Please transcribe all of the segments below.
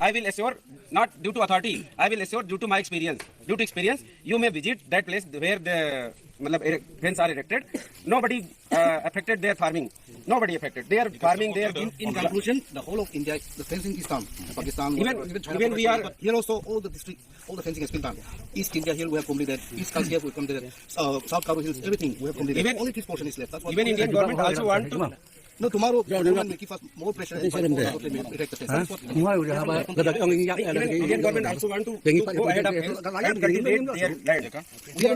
I will assure, not due to authority, I will assure due to my experience. Due to experience, you may visit that place where the fence are erected. Nobody affected their farming. Nobody affected. They are farming. They are In conclusion, the whole of India, the fencing is done. Pakistan, China, even we are here also all the district, all the fencing has been done. East India here we have completed. East Kashmir we have completed. South Karo hills, everything we have completed. Even- only this portion is left. That's what even Indian government also want to. No, tomorrow government will give us more pressure and erect the fence. That's what Even Indian government also want to go ahead of and cultivate their land. We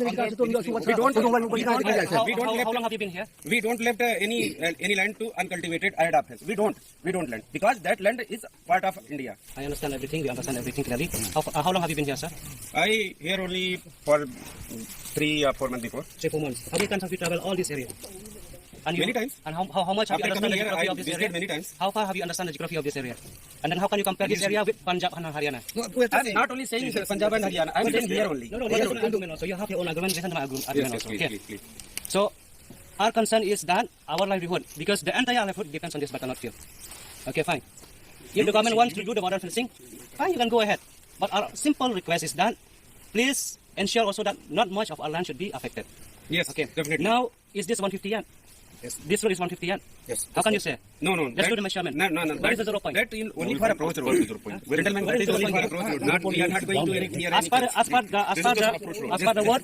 don't. How long have you been here? We don't left any land to uncultivated ahead of fence. We don't land because that land is part of India. I understand everything. We understand everything clearly. How long have you been here, sir? I here only for 3 or 4 months before. 3 4 months. How many times have you traveled all this area? And Many times. And how much have you After understand the coming here, geography I of this visited area? many times. How far have you understand the geography of this area? And then how can you compare this area with Punjab and Haryana? I'm not only saying Punjab and Haryana. I'm saying here only. No, this is an argument also. You have your own argument. Listen to my argument Yes, also. please, Okay. please. So, our concern is that our livelihood, because the entire livelihood depends on this butternut field. Okay, fine. If the government wants to do the border fencing, fine, you can go ahead. But our simple request is that please ensure also that not much of our land should be affected. Yes, Okay. definitely. Now, is this 150 yen? Yes. This road is 150 yen? Yes. How can you say? No. Let's do the measurement. No. What is the 0 point? That in only for approach road. Gentlemen, that is only for approach road. Not we are not going to erect here. As per the word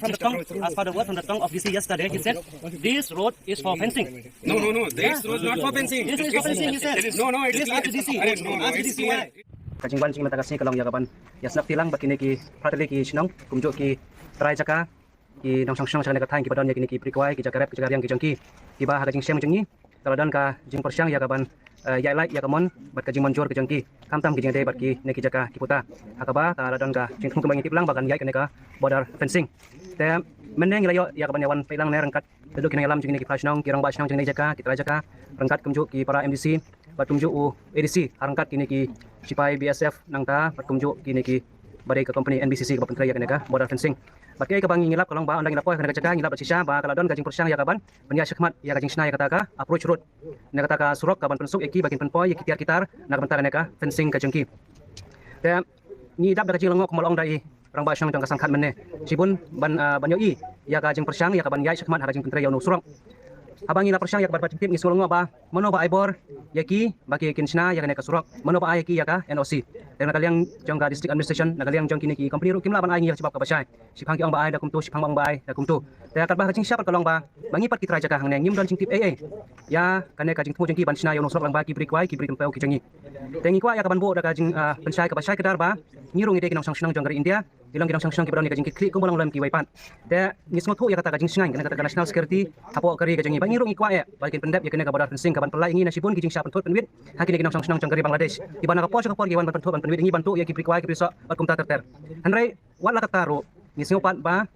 from the tongue of DC yesterday, he said this road is for fencing. No. This road not for fencing. This is for fencing, he said. No, it is This clear. ask DC. No, Ask it is DC clear. why. Kajing ban mata kasi kalong yakaban. Yasnak tilang bakini ki prateli ki sinong kumjo ki try jaka ki nong song sa kanaka ki padon yakini ki prikwai ki jakarep ki jagariang ki jangki ki ba hagajing sem jengni taladan ka jing persyang yakaban ya lai yakamon bat ka jing monjor ki jangki kamtam ki jing de bat ki neki jaka ki puta hakaba taladan ka jing tung kembang tiplang bagan yai kanaka border fencing te meneng ilayo yakaban yawan pailang ne rangkat duduk ki ngalam jing neki prasnong ki rang ba snong jing jaka ki try jaka rangkat kumjo ki para MDC bat kumjo u ADC rangkat ki neki sipai BSF nangta bat kumjo ki neki badai ke company NBCC ke bapan kanaka border fencing bakai ke bangi ngilap kalong ba andang ilapoy kanaka jaka ngilap sisa ba kaladon kajing persyang ya kaban benya syakmat ya kajing snai kata ka approach road na kata ka surok kaban pensuk eki bakin penpoy eki kitar nak bentar kanaka fencing ka jengki te ni dap da kajing longok molong dai rang ba syang jang kasangkat menne sibun ban yo i ya kajing persyang ya kaban ya syakmat kajing pentra ya no surok abang ila persyang ya kaban pacim tip ni sulong ba mono ba ibor yaki baki kinsna ya kanaka surok mono ba ayaki ya ka NOC dan nakaliang jong ka district administration nakaliang jong kini ki company ru kimla ban ai ngi sebab ka basai sipang ki ong ba ai da kum tu sipang bang ba ai da kum tu ta kat ba kajing siap kalong ba mangipat ki traja ka hang ne ngim don jing tip AA ya kanaka kajing tu jeng ki ban sna yo no surok lang ba ki brik wai ki brik tempel ki jengi tengi kwa ya ka ban bo da kajing pensai ka basai kedar ba ngirung ide ki nong sang senang jong dari India ilang ki nong sang senang ki ban ni kajing ki klik kum bolang lam ki waipan te ngismo tu ya kata kajing singai kanaka national security apo kari kajing ba ngirung ikwa ya bakin pendap ya kanaka border fencing ka ban pelai ngi nasibun ki jing siap pentot penwit hakini ki nong sang senang jong dari Bangladesh di bana ka pos ka por ki ban pentot ban penwit ngi bantu ya ki prikwai ki priso bat kum ta ter hanrai wala kataru ni singopat ba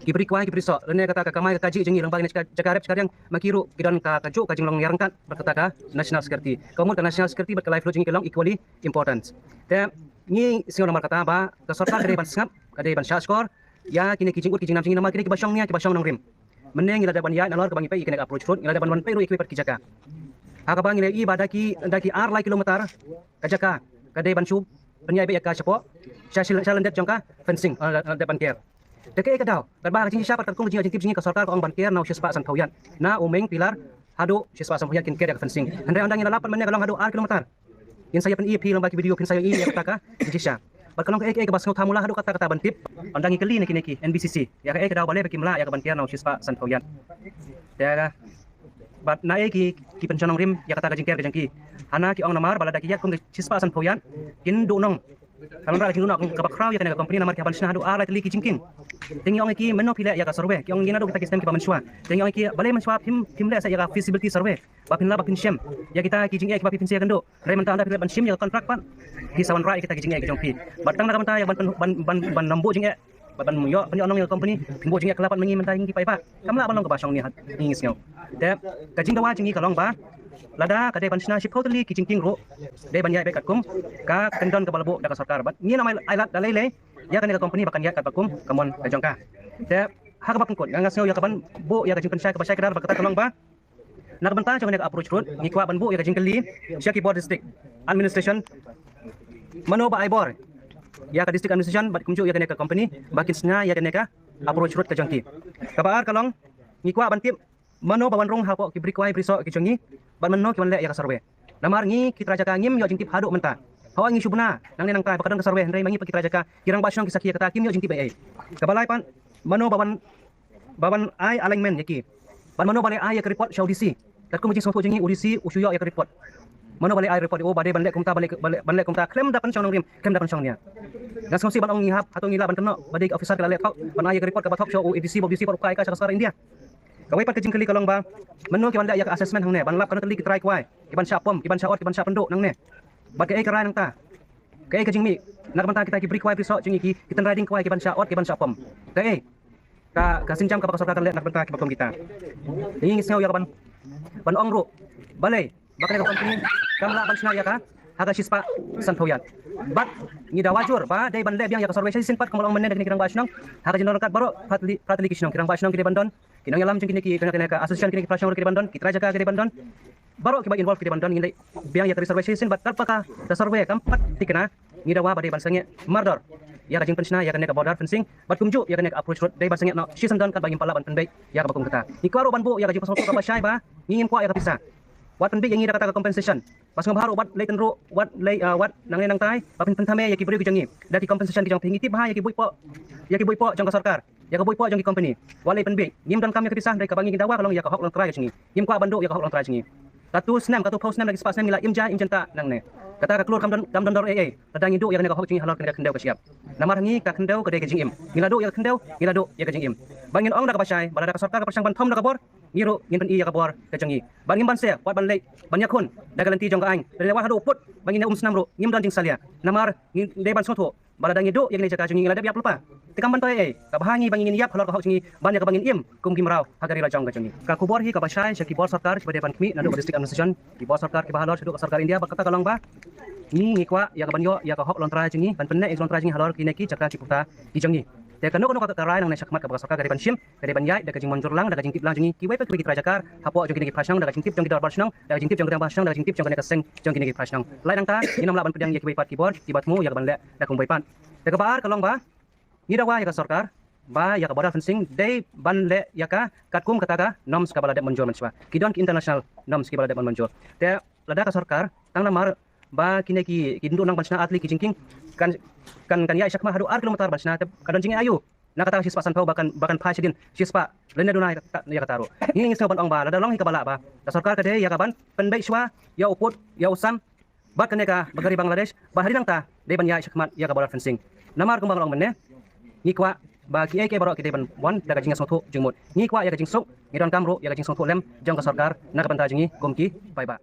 ki prikwai ki priso rene kata ka kamai ka kaji jengi lang bagin cakarep sekarang makiru kidan ka kaju kajing long yarangkat berkata ka national security kamu ka national security bat ka life jengi kelong equally important te ni singo nomor kata ba ka sorta kade ban sngap kade ban sha skor ya kini kijing ut kijing nam jingi nama kini ki basong nia ki basong nang rim meneng ila ban ya nalor ka bangi pai kene approach road ila ban pai ru equip ki jaka akabang ila i badaki daki ar lai kilometer ka jaka kade ban sub penyai be ka chapo shalan det jongka fencing depan care deke ka daw ba jing siapa terkung jing tip jing ka sarkar ko ang ban care na sispa san thoyan na umeng pilar hado sispa san thoyan kin care ka fencing andai andang ila lapan meneng kalong hado ar kilometer yin saya pen EP lang bagi video kin saya i ya kata ka jisha bat kalong ka ke bas ngau thamula hado kata ban tip andang ikeli neki NBCC ya ka daw bale bagi mla ya ka ban care na sispa san thoyan ya bat na ki pencanong rim ya kata kajing care kajang ki hana ki ong namar balada ki ya kum sispa san thoyan kin du nong kalau ra ki du nong ka bakraw ya kana company namar ki ban sna du ara tli ki jingking tengi ong ki menno pila ya ka survey ki ong gina du kita sistem ki ban shwa tengi ong ki balai man shwa tim le sa ya ka feasibility survey bapin la bapin shem ya kita ki jing ki bapin sia kando re man ta anda ban shem ya kontrak pan ki sawan ra kita ki jing ki jong pi batang na ta ya ban nambo jing ban yo pan onong company timbo jing kelapan mengi mentai ki pai pa kamla ban long ka basong ni hat ingis ngau de kajing dawa jing kalong ba lada kade ban sna ship totally ki jing ro de ban ya be katkum ka kendon ka balbo da ka sarkar bat ni namai ailat dalele ya kan ka company bakan ya ka bakum kamon ka jongka de ha ka bakun kot ngas ngau ya ka ban bo ya ka jing pensai ka basai kedar bakata kalong ba nak bentar jong ka approach road ni kwa ban bo ya ka jing keli syaki board district administration mano ba aibor ya ka district administration bat kumju ya ka company bakin snya ya ka approach road ka jangki kabar kalong ngikwa ban tip mano ba wan rong ha po ki brikwai priso ki jongi ban mano ki wan le ya ka survey namar ngi ki traja ka ngim yo jing tip hadu menta hawa ngi subna nang ne nang ta bakadon ka survey ndai mangi pa ki traja ka kirang basyong ki sakya kata kim yo jing tip ai kabalai pan mano baban ai alignment yaki ban mano bale ai ya ka report show DC kat ko mujing sopo jengi UDC usuyo ya ka report mano bale ai report o bade ban le kumta bale kumta claim dapan chong rim claim dapan chong nia gas ngosi ban ong ngihap atau ngila ban keno bade officer ka le thau ban ai ya ka report ka bathok show UDC UDC par kai ka sa India kawai pat kejing kali kalong ba mano ki ban ya ka assessment hang ne ban lap kan kali ki try kwai ki ban sya pom ki ban sya ot ki ban sya penduk nang ne bat ke ai ka rai nang ta ke ai kejing mi nak ban ta kita ki break kwai piso jengi ki kita riding kwai ki ban sya ot ki ban sya pom ke ai ka sinjam ka pakasar ka le nak ban ta ki bakom kita ini ngisau ya ban ong ru balai bakal ka company kamla ban sna ya ka haga sispa santoyan bat ni da wajur ba dai ban le biang ya ka survey sin pat kamolong menne dengan kirang basnong haga jenor kat baro pratli kisnong kirang basnong ki bandon kinong yalam jeng ki ka association ki prasong ki bandon ki traja ka ki bandon baro ki ba involve ki bandon ngindai biang ya ka survey sin bat kalpaka da survey kampat tikna ni da wa ba dai ban sange mardor ya ka jing pensna ya ka nek border fencing bat kumju ya ka nek approach road dai ban sange no season don kat bagi pala ban pendai ya ka bakum kata ni kwaro ban bu ya ka jing pasong ka ba syai ba ngingin kwa ya ka pisa wat pendek yang ida kata compensation pas ngabharu wat lay tenru wat lay wat nang nang tai papin pentame ya ki beri jangi daki compensation ki jang pingi tip ha ya ki bui po jang ka sarkar ya ka bui po jang ki company walai penbe ngim dan kam ya kisah dari ka bangi dawa kalong ya ka hok long try jangi ngim kwa bandu ya ka hok long try jangi katu snam katu post snam lagi spas snam ngila imja imjenta nang ne kata ka keluar kam dan dor ai tadang indu ya ka hok jangi halal kena kendau ka siap namar hangi ka kendau ka dai ka jing im ngila do ya ka kendau ngila do ya ka jing im bangin ong da ka basai balada ka sarkar ka persang ban thom da ka bor ngiru ngin pen iya ka bor ka jangi bangin ban se wat ban lei ban yakun da galanti jong ka aing da wa hadu put bangin snam ro ngim dan jing salia namar ngin dai ban sotho balada ngidu ya ni jaka jangi ngila da biap lupa tikam ban toy ai ka bahangi bangin yap halal ka hok jangi ban ya ka bangin im kum kimrau hagari la jong ka jangi ka kubor hi ka basai syaki bor sarkar sebagai ban kmi nadu district administration ki bor sarkar ki bahalor sedu ka sarkar India bakata kalong ba ni ngikwa ya ka banyo ya ka hok lon try jangi ban penne ek lon try jangi halor ki neki cakra ciputa ki jangi te kano ka karai nang sakmat ka basaka dari ban sim dari ban yai daga jing monjur lang daga jing tip lang jingi ki wai pa ki trajakar hapo jong ki prasang daga jing tip jong ki dor barsang daga jing tip jong ki barsang daga jing tip jong ka seng jong ki prasang lai nang ta inam la ban pedang ya ki wai pat ki bor ki batmu ya ban le da kum wai pan te ka bar kalong ba ni dawa ya ka sarkar ba ya ka border fencing dei ban le ya ka katkum kata ka noms ka balade monjur manswa ki don ki international noms ki balade ban monjur te lada ka sarkar tang namar ba kine ki ndu nang bansna atli ki jingking kan ya syakma hadu ar kilometer bansna te kadon jingi ayu nakata sispa sanpau bahkan pasidin sispa lenda dunai ya kataru ini ngisau ban ong ba lada long hi kabala ba da sarkar ka de ya ka ban penbai shwa ya uput ya usam bat kaneka bagari Bangladesh ba hari nang ta de ban ya syakmat ya ka border fencing namar kumbang long menne ngikwa ba ki eke baro ki de ban wan daga jinga sotho jingmut ngikwa ya ka jingsuk ngidon kamro ya ka jingsong lem jong ka sarkar na ka banta jingi gomki bye ba